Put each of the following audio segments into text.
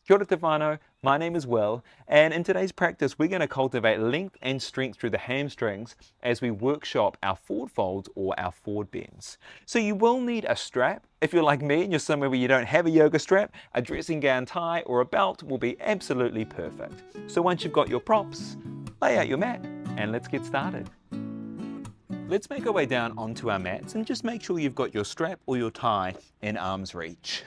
Kia ora te whānau, my name is Will, and in today's practice we're going to cultivate length and strength through the hamstrings as we workshop our forward folds or our forward bends. So you will need a strap. If you're like me and you're somewhere where you don't have a yoga strap, a dressing gown tie or a belt will be absolutely perfect. So once you've got your props, lay out your mat and let's get started. Let's make our way down onto our mats and just make sure you've got your strap or your tie in arm's reach.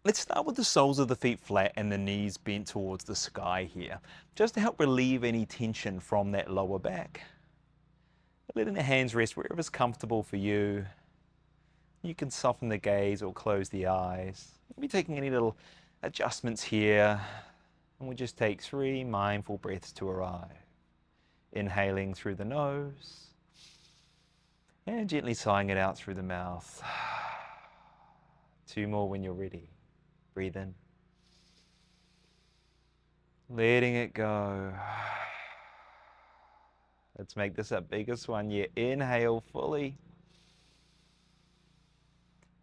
Let's start with the soles of the feet flat and the knees bent towards the sky here, just to help relieve any tension from that lower back. Letting the hands rest wherever's comfortable for you. You can soften the gaze or close the eyes. Maybe taking any little adjustments here. And we'll just take 3 mindful breaths to arrive. Inhaling through the nose and gently sighing it out through the mouth. 2 more when you're ready. Breathe in. Letting it go. Let's make this our biggest one yet. Inhale fully.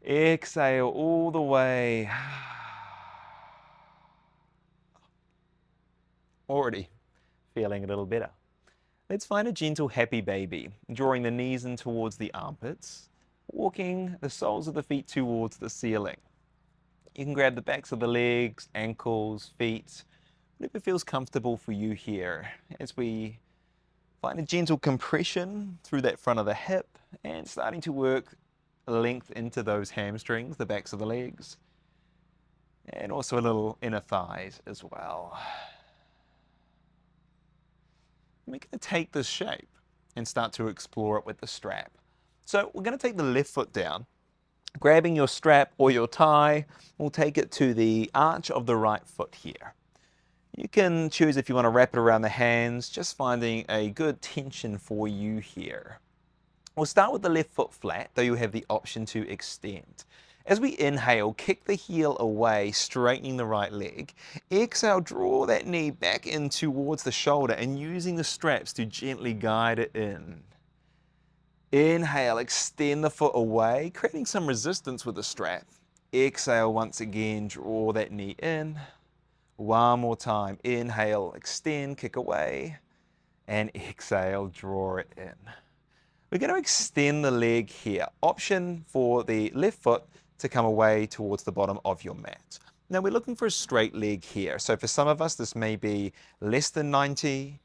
Exhale all the way. Already feeling a little better. Let's find a gentle happy baby, drawing the knees in towards the armpits, walking the soles of the feet towards the ceiling. You can grab the backs of the legs, ankles, feet, whatever feels comfortable for you here as we find a gentle compression through that front of the hip and starting to work length into those hamstrings, the backs of the legs, and also a little inner thighs as well. We're going to take this shape and start to explore it with the strap. So we're going to take the left foot down. Grabbing your strap or your tie, we'll take it to the arch of the right foot here. You can choose if you want to wrap it around the hands, just finding a good tension for you here. We'll start with the left foot flat, though you have the option to extend. As we inhale, kick the heel away, straightening the right leg. Exhale, draw that knee back in towards the shoulder and using the straps to gently guide it in. Inhale, extend the foot away, creating some resistance with the strap. Exhale once again, draw that knee in. One more time. Inhale, extend, kick away. And exhale, draw it in. We're going to extend the leg here. Option for the left foot to come away towards the bottom of your mat. Now we're looking for a straight leg here. So for some of us, this may be less than 90,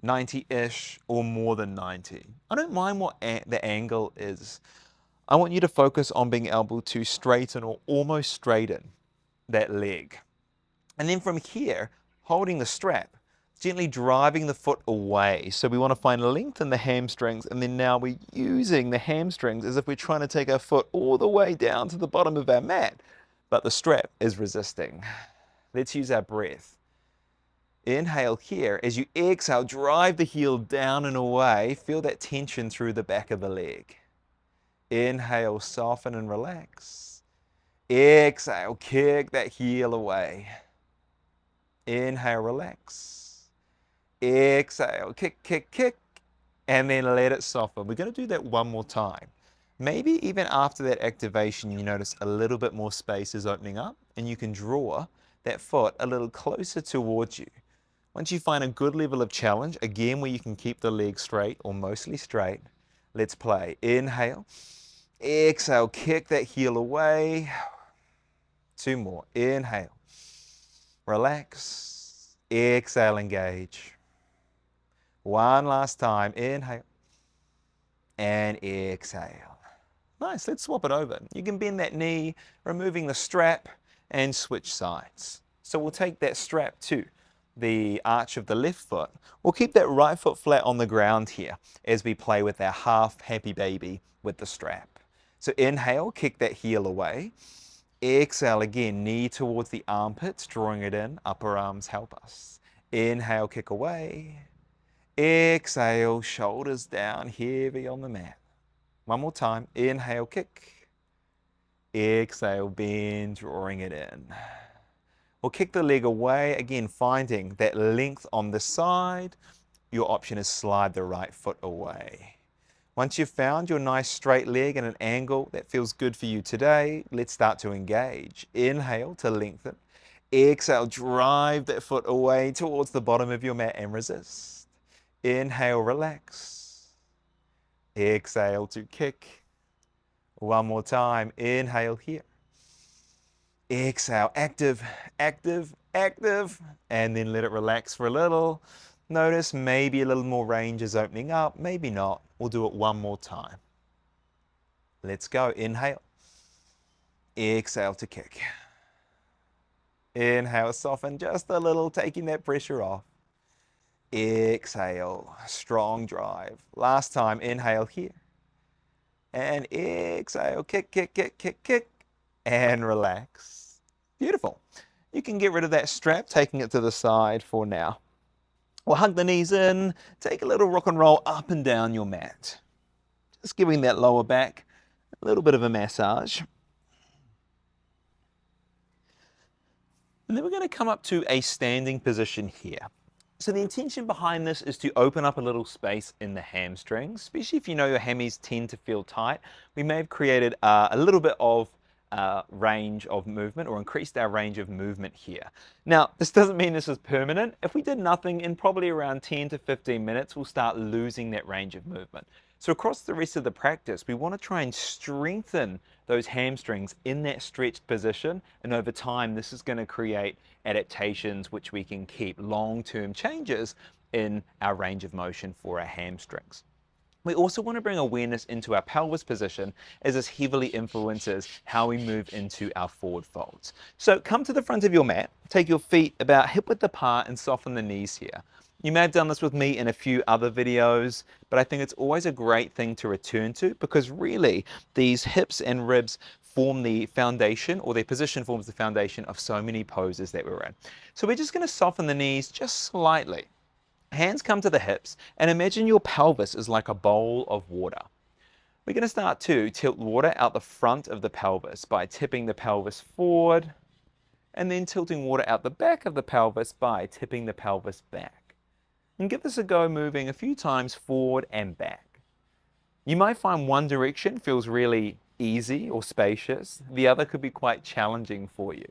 90-ish, or more than 90. I don't mind what the angle is. I want you to focus on being able to straighten or almost straighten that leg. And then from here, holding the strap, gently driving the foot away. So we want to find length in the hamstrings, and then now we're using the hamstrings as if we're trying to take our foot all the way down to the bottom of our mat, but the strap is resisting. Let's use our breath. Inhale here. As you exhale, drive the heel down and away. Feel that tension through the back of the leg. Inhale, soften and relax. Exhale, kick that heel away. Inhale, relax. Exhale, kick, kick, kick, and then let it soften. We're going to do that one more time. Maybe even after that activation, you notice a little bit more space is opening up, and you can draw that foot a little closer towards you. Once you find a good level of challenge, again where you can keep the leg straight or mostly straight, let's play. Inhale, exhale, kick that heel away. 2 more. Inhale, relax, exhale, engage. One last time. Inhale and exhale. Nice. Let's swap it over. You can bend that knee, removing the strap, and switch sides. So we'll take that strap to the arch of the left foot. We'll keep that right foot flat on the ground here as we play with our half happy baby with the strap. So inhale, kick that heel away. Exhale again, knee towards the armpits, drawing it in. Upper arms help us. Inhale, kick away. Exhale, shoulders down, heavy on the mat. One more time. Inhale, kick. Exhale, bend, drawing it in. We'll kick the leg away, again finding that length on the side. Your option is slide the right foot away. Once you've found your nice straight leg and an angle that feels good for you today, let's start to engage. Inhale to lengthen. Exhale, drive that foot away towards the bottom of your mat and resist. Inhale, relax. Exhale to kick. One more time. Inhale here. Exhale, active, active, active. And then let it relax for a little. Notice maybe a little more range is opening up. Maybe not. We'll do it one more time. Let's go. Inhale. Exhale to kick. Inhale, soften just a little, taking that pressure off. Exhale, strong drive. Last time, inhale here. And exhale, kick, kick, kick, kick, kick. And relax. Beautiful. You can get rid of that strap, taking it to the side for now. We'll hug the knees in, take a little rock and roll up and down your mat. Just giving that lower back a little bit of a massage. And then we're going to come up to a standing position here. So the intention behind this is to open up a little space in the hamstrings, especially if you know your hammies tend to feel tight. We may have created a little bit of range of movement or increased our range of movement here. Now, this doesn't mean this is permanent. If we did nothing, in probably around 10 to 15 minutes, we'll start losing that range of movement. So across the rest of the practice, we want to try and strengthen those hamstrings in that stretched position. And over time, this is going to create adaptations which we can keep long-term changes in our range of motion for our hamstrings. We also want to bring awareness into our pelvis position, as this heavily influences how we move into our forward folds. So come to the front of your mat, take your feet about hip width apart and soften the knees here. You may have done this with me in a few other videos, but I think it's always a great thing to return to, because really these hips and ribs form the foundation, or their position forms the foundation of so many poses that we're in. So we're just going to soften the knees just slightly. Hands come to the hips, and imagine your pelvis is like a bowl of water. We're going to start to tilt water out the front of the pelvis by tipping the pelvis forward, and then tilting water out the back of the pelvis by tipping the pelvis back. And give this a go, moving a few times forward and back. You might find one direction feels really easy or spacious. The other could be quite challenging for you.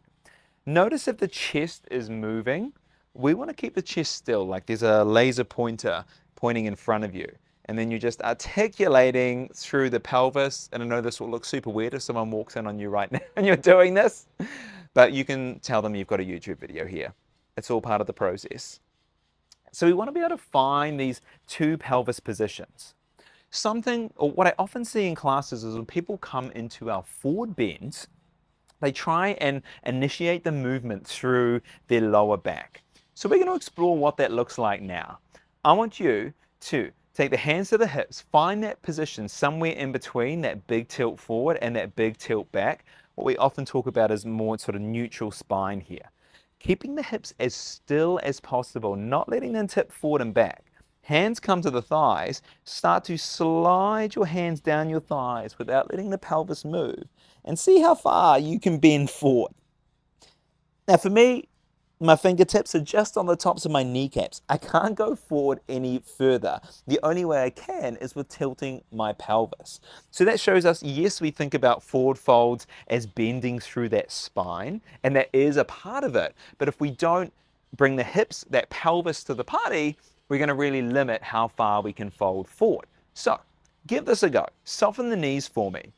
Notice if the chest is moving. We want to keep the chest still, like there's a laser pointer pointing in front of you. And then you're just articulating through the pelvis. And I know this will look super weird if someone walks in on you right now and you're doing this, but you can tell them you've got a YouTube video here. It's all part of the process. So we want to be able to find these two pelvis positions. Something, or what I often see in classes is when people come into our forward bends, they try and initiate the movement through their lower back. So we're going to explore what that looks like now. I want you to take the hands to the hips, find that position somewhere in between that big tilt forward and that big tilt back. What we often talk about is more sort of neutral spine here. Keeping the hips as still as possible, not letting them tip forward and back. Hands come to the thighs. Start to slide your hands down your thighs without letting the pelvis move. And see how far you can bend forward. Now for me, my fingertips are just on the tops of my kneecaps. I can't go forward any further. The only way I can is with tilting my pelvis. So that shows us, yes, we think about forward folds as bending through that spine, and that is a part of it. But if we don't bring the hips, that pelvis to the party, we're going to really limit how far we can fold forward. So give this a go. Soften the knees for me.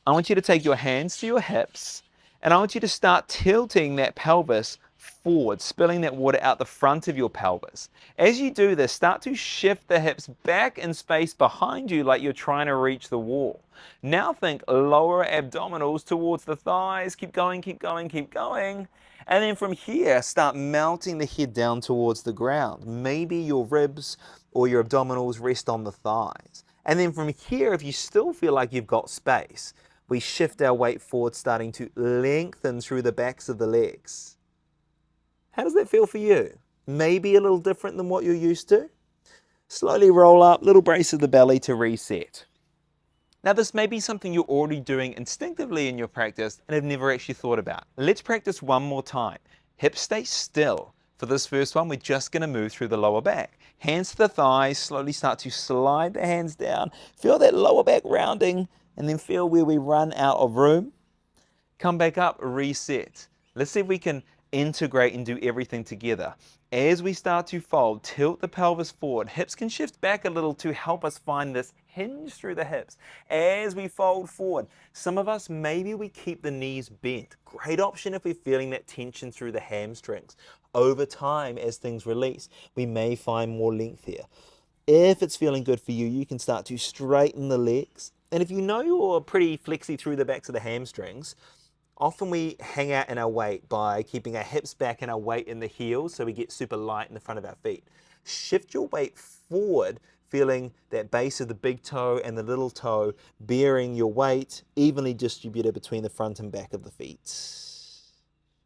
I want you to take your hands to your hips, and I want you to start tilting that pelvis forward, spilling that water out the front of your pelvis. As you do this, start to shift the hips back in space behind you like you're trying to reach the wall. Now think lower abdominals towards the thighs. Keep going, keep going, keep going. And then from here, start mounting the head down towards the ground. Maybe your ribs or your abdominals rest on the thighs. And then from here, if you still feel like you've got space, we shift our weight forward, starting to lengthen through the backs of the legs. How does that feel for you? Maybe a little different than what you're used to? Slowly roll up, little brace of the belly to reset. Now this may be something you're already doing instinctively in your practice and have never actually thought about. Let's practice one more time. Hips stay still. For this first one, we're just going to move through the lower back. Hands to the thighs, slowly start to slide the hands down. Feel that lower back rounding, and then feel where we run out of room. Come back up, reset. Let's see if we can integrate and do everything together. As we start to fold, tilt the pelvis forward. Hips can shift back a little to help us find this hinge through the hips. As we fold forward, some of us, maybe we keep the knees bent. Great option if we're feeling that tension through the hamstrings. Over time, as things release, we may find more length here. If it's feeling good for you, you can start to straighten the legs. And if you know you're pretty flexy through the backs of the hamstrings, often we hang out in our weight by keeping our hips back and our weight in the heels so we get super light in the front of our feet. Shift your weight forward, feeling that base of the big toe and the little toe bearing your weight evenly distributed between the front and back of the feet.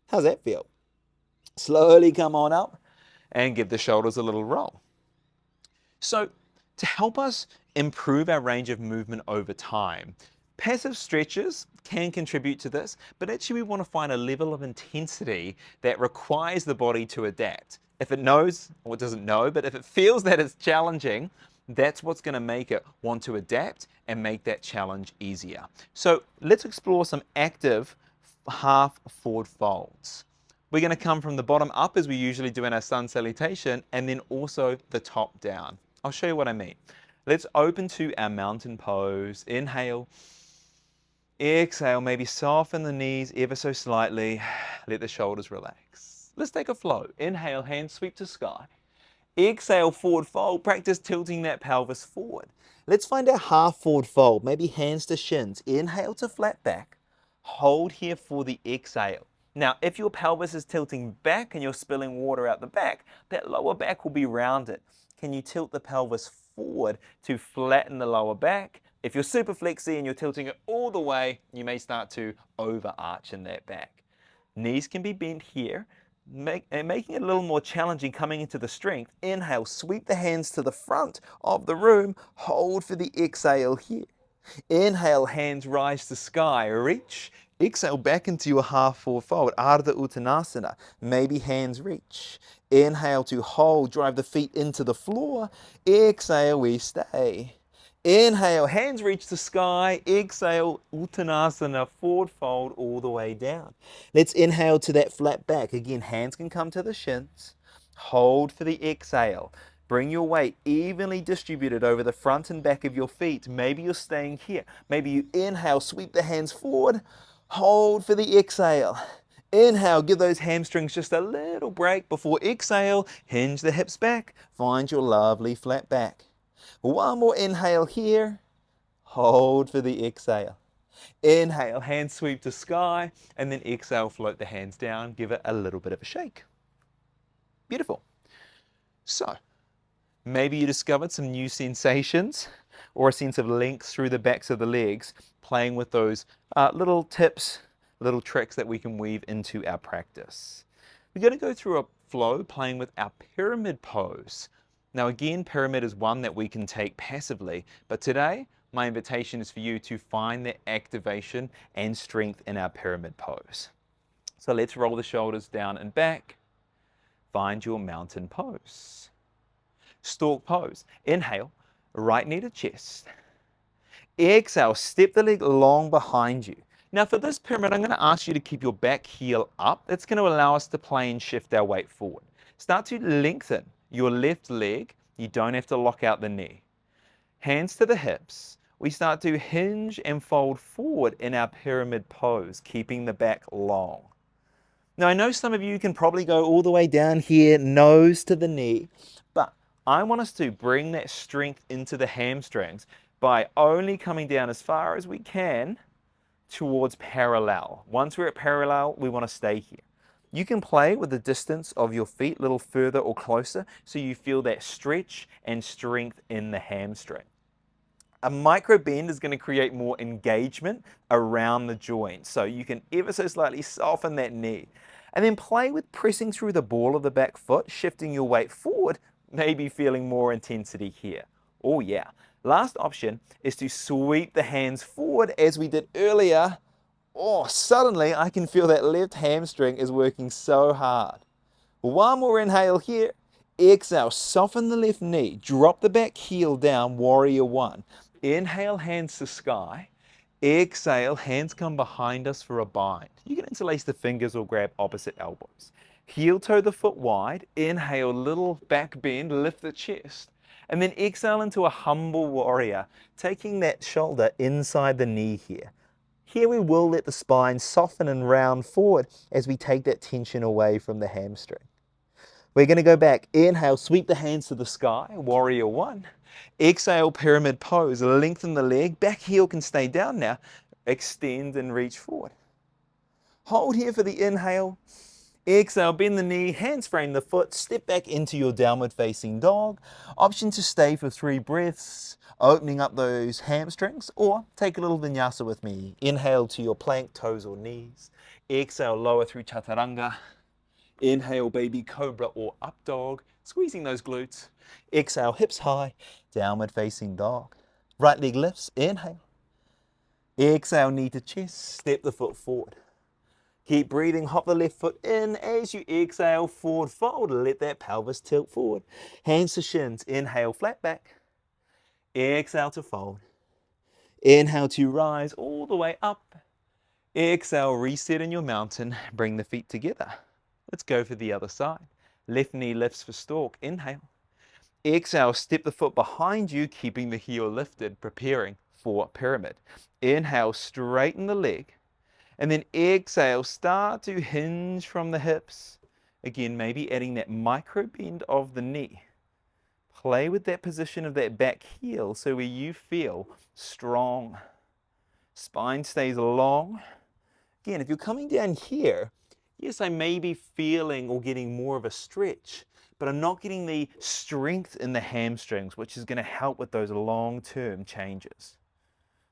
How's that feel? Slowly come on up and give the shoulders a little roll. So to help us improve our range of movement over time, passive stretches can contribute to this, but actually we want to find a level of intensity that requires the body to adapt. If it knows, or it doesn't know, but if it feels that it's challenging, that's what's going to make it want to adapt and make that challenge easier. So let's explore some active half forward folds. We're going to come from the bottom up as we usually do in our sun salutation, and then also the top down. I'll show you what I mean. Let's open to our mountain pose. Inhale. Exhale, maybe soften the knees ever so slightly. Let the shoulders relax. Let's take a flow. Inhale, hands sweep to sky. Exhale, forward fold. Practice tilting that pelvis forward. Let's find our half forward fold, maybe hands to shins. Inhale to flat back. Hold here for the exhale. Now, if your pelvis is tilting back and you're spilling water out the back, that lower back will be rounded. Can you tilt the pelvis forward to flatten the lower back? If you're super flexy and you're tilting it all the way, you may start to overarch in that back. Knees can be bent here, making it a little more challenging coming into the strength. Inhale, sweep the hands to the front of the room, hold for the exhale here. Inhale, hands rise to sky, reach. Exhale back into your half forward fold, Ardha Uttanasana. Maybe hands reach. Inhale to hold, drive the feet into the floor. Exhale, we stay. Inhale, hands reach the sky. Exhale, Uttanasana, forward fold all the way down. Let's inhale to that flat back. Again, hands can come to the shins. Hold for the exhale. Bring your weight evenly distributed over the front and back of your feet. Maybe you're staying here. Maybe you inhale, sweep the hands forward. Hold for the exhale. Inhale, give those hamstrings just a little break before exhale. Hinge the hips back. Find your lovely flat back. One more inhale here. Hold for the exhale. Inhale, hands sweep to sky, and then exhale, float the hands down. Give it a little bit of a shake. Beautiful. So, maybe you discovered some new sensations or a sense of length through the backs of the legs, playing with those little tips, little tricks that we can weave into our practice. We're going to go through a flow playing with our pyramid pose. Now again, pyramid is one that we can take passively, but today my invitation is for you to find the activation and strength in our pyramid pose. So let's roll the shoulders down and back. Find your mountain pose. Stork pose. Inhale, right knee to chest. Exhale, step the leg long behind you. Now for this pyramid, I'm going to ask you to keep your back heel up. That's going to allow us to play and shift our weight forward. Start to lengthen your left leg. You don't have to lock out the knee. Hands to the hips. We start to hinge and fold forward in our pyramid pose, keeping the back long. Now I know some of you can probably go all the way down here, nose to the knee, but I want us to bring that strength into the hamstrings by only coming down as far as we can towards parallel. Once we're at parallel, we want to stay here. You can play with the distance of your feet a little further or closer so you feel that stretch and strength in the hamstring. A micro bend is going to create more engagement around the joint, so you can ever so slightly soften that knee. And then play with pressing through the ball of the back foot, shifting your weight forward, maybe feeling more intensity here. Oh yeah. Last option is to sweep the hands forward as we did earlier. Oh, suddenly I can feel that left hamstring is working so hard. One more inhale here. Exhale, soften the left knee. Drop the back heel down, warrior one. Inhale, hands to sky. Exhale, hands come behind us for a bind. You can interlace the fingers or grab opposite elbows. Heel toe the foot wide. Inhale, little back bend, lift the chest. And then exhale into a humble warrior, taking that shoulder inside the knee here. Here we will let the spine soften and round forward as we take that tension away from the hamstring. We're going to go back. Inhale, sweep the hands to the sky, warrior one. Exhale, pyramid pose, lengthen the leg. Back heel can stay down now. Extend and reach forward. Hold here for the inhale. Exhale, bend the knee, hands frame the foot, step back into your downward facing dog. Option to stay for 3 breaths, opening up those hamstrings, or take a little vinyasa with me. Inhale to your plank, toes or knees. Exhale, lower through chaturanga. Inhale, baby cobra or up dog, squeezing those glutes. Exhale, hips high, downward facing dog. Right leg lifts, inhale. Exhale, knee to chest, step the foot forward. Keep breathing, hop the left foot in. As you exhale, forward fold, let that pelvis tilt forward. Hands to shins, inhale, flat back. Exhale to fold. Inhale to rise all the way up. Exhale, reset in your mountain, bring the feet together. Let's go for the other side. Left knee lifts for stalk, inhale. Exhale, step the foot behind you, keeping the heel lifted, preparing for pyramid. Inhale, straighten the leg. And then exhale, start to hinge from the hips. Again, maybe adding that micro bend of the knee. Play with that position of that back heel so where you feel strong. Spine stays long. Again, if you're coming down here, yes, I may be feeling or getting more of a stretch, but I'm not getting the strength in the hamstrings, which is going to help with those long-term changes,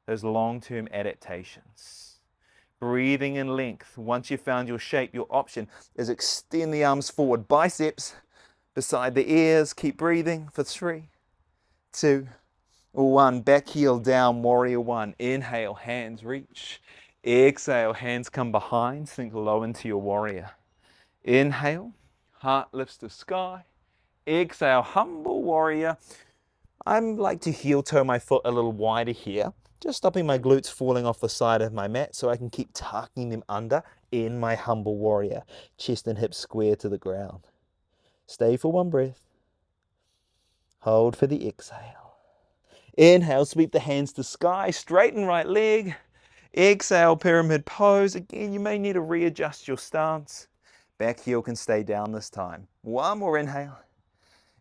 those long-term adaptations. Breathing in length. Once you've found your shape, your option is extend the arms forward, biceps beside the ears. Keep breathing for 3, 2, 1. Back heel down, warrior one. Inhale, hands reach. Exhale, hands come behind, sink low into your warrior. Inhale, heart lifts to sky. Exhale, humble warrior. I like to heel toe my foot a little wider here, just stopping my glutes falling off the side of my mat so I can keep tucking them under in my humble warrior. Chest and hips square to the ground. Stay for 1 breath. Hold for the exhale. Inhale, sweep the hands to sky, straighten right leg. Exhale, pyramid pose. Again, you may need to readjust your stance. Back heel can stay down this time. 1 more inhale.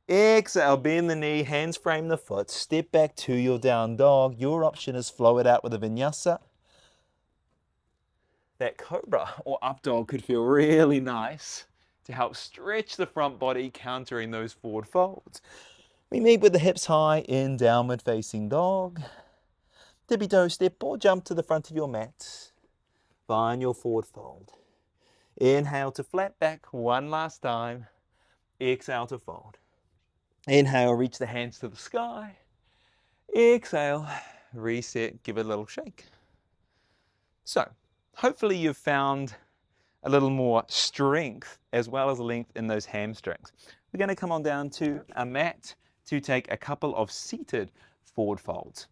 Exhale, bend the knee, hands frame the foot, step back to your down dog. Your option is flow it out with a vinyasa. That cobra or up dog could feel really nice to help stretch the front body, countering those forward folds. We meet with the hips high in downward facing dog. Tippy toe step or jump to the front of your mat. Find your forward fold. Inhale to flat back 1 last time. Exhale to fold. Inhale, reach the hands to the sky. Exhale, reset, give it a little shake. So, hopefully you've found a little more strength as well as length in those hamstrings. We're going to come on down to a mat to take a couple of seated forward folds.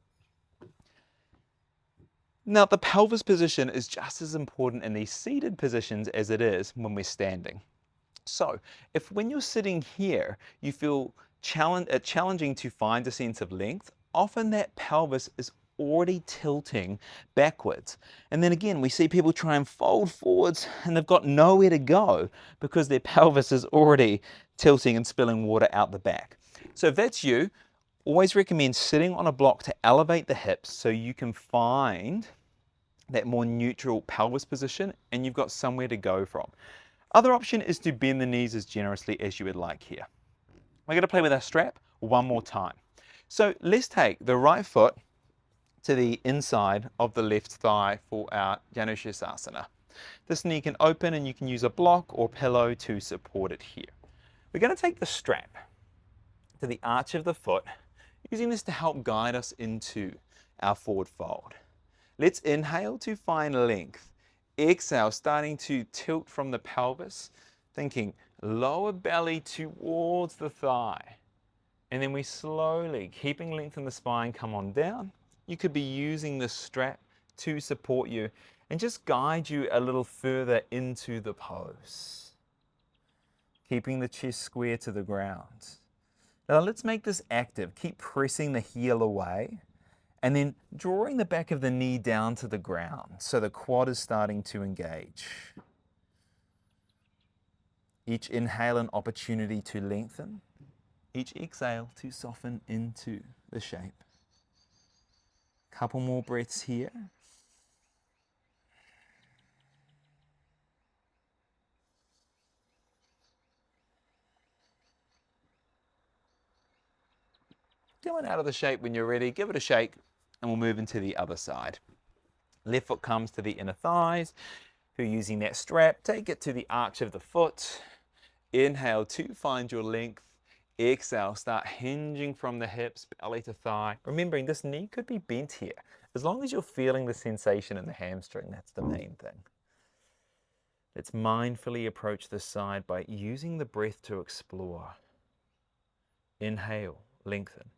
Now, the pelvis position is just as important in these seated positions as it is when we're standing. So, if when you're sitting here, you feel challenging to find a sense of length, often that pelvis is already tilting backwards. And then again, we see people try and fold forwards and they've got nowhere to go because their pelvis is already tilting and spilling water out the back. So if that's you, always recommend sitting on a block to elevate the hips so you can find that more neutral pelvis position and you've got somewhere to go from. Other option is to bend the knees as generously as you would like here. We're going to play with our strap 1 more time. So let's take the right foot to the inside of the left thigh for our Janushirasana. This knee can open and you can use a block or pillow to support it here. We're going to take the strap to the arch of the foot, using this to help guide us into our forward fold. Let's inhale to find length. Exhale, starting to tilt from the pelvis, thinking lower belly towards the thigh. And then we slowly, keeping length in the spine, come on down. You could be using this strap to support you and just guide you a little further into the pose. Keeping the chest square to the ground. Now let's make this active. Keep pressing the heel away and then drawing the back of the knee down to the ground so the quad is starting to engage. Each inhale an opportunity to lengthen. Each exhale to soften into the shape. Couple more breaths here. Coming out of the shape when you're ready, give it a shake and we'll move into the other side. Left foot comes to the inner thighs. If you're using that strap, take it to the arch of the foot. Inhale to find your length. Exhale, start hinging from the hips, belly to thigh. Remembering this knee could be bent here. As long as you're feeling the sensation in the hamstring, that's the main thing. Let's mindfully approach this side by using the breath to explore. Inhale, lengthen.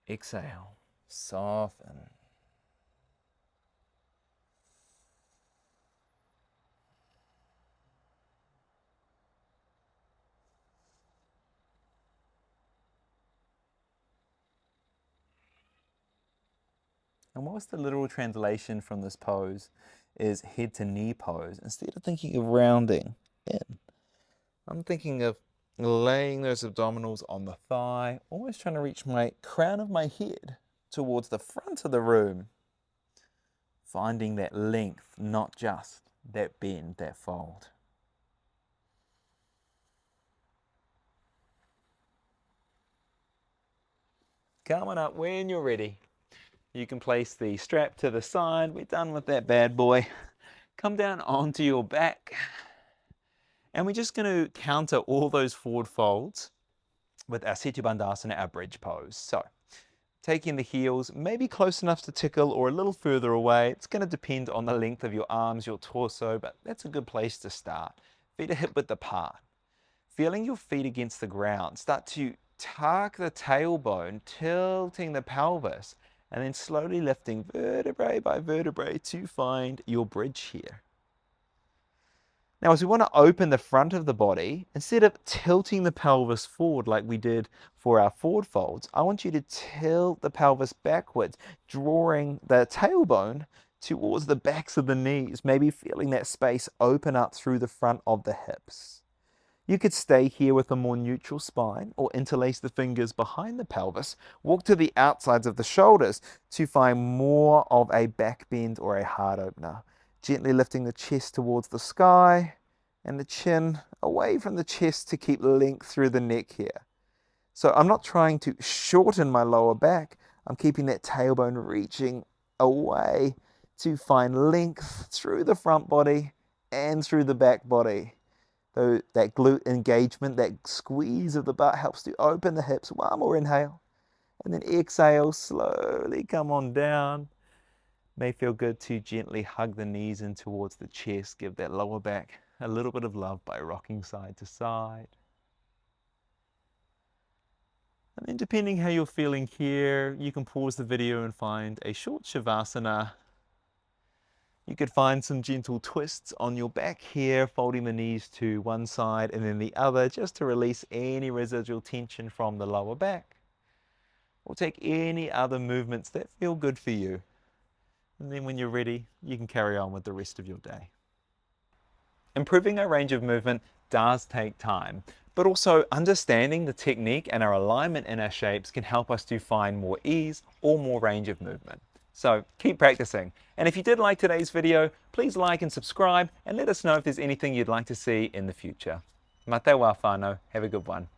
Exhale, soften. And whilst the literal translation from this pose is head to knee pose, instead of thinking of rounding in, I'm thinking of laying those abdominals on the thigh, almost trying to reach my crown of my head towards the front of the room. Finding that length, not just that bend, that fold. Coming up when you're ready. You can place the strap to the side. We're done with that bad boy. Come down onto your back. And we're just going to counter all those forward folds with our Setu Bandhasana, our bridge pose. So, taking the heels maybe close enough to tickle or a little further away. It's going to depend on the length of your arms, your torso, but that's a good place to start. Feet are hip width apart. Feeling your feet against the ground. Start to tuck the tailbone, tilting the pelvis, and then slowly lifting vertebrae by vertebrae to find your bridge here. Now, as we want to open the front of the body, instead of tilting the pelvis forward like we did for our forward folds, I want you to tilt the pelvis backwards, drawing the tailbone towards the backs of the knees, maybe feeling that space open up through the front of the hips. You could stay here with a more neutral spine or interlace the fingers behind the pelvis, walk to the outsides of the shoulders to find more of a back bend or a heart opener. Gently lifting the chest towards the sky and the chin away from the chest to keep length through the neck here. So I'm not trying to shorten my lower back. I'm keeping that tailbone reaching away to find length through the front body and through the back body. So that glute engagement, that squeeze of the butt helps to open the hips. One more inhale. And then exhale, slowly come on down. May feel good to gently hug the knees in towards the chest. Give that lower back a little bit of love by rocking side to side. And then depending how you're feeling here, you can pause the video and find a short Shavasana. You could find some gentle twists on your back here, folding the knees to one side and then the other, just to release any residual tension from the lower back. Or take any other movements that feel good for you. And then when you're ready, you can carry on with the rest of your day. Improving our range of movement does take time, but also understanding the technique and our alignment in our shapes can help us to find more ease or more range of movement. So keep practicing. And if you did like today's video, please like and subscribe and let us know if there's anything you'd like to see in the future. Mate wā whānau. Have a good one.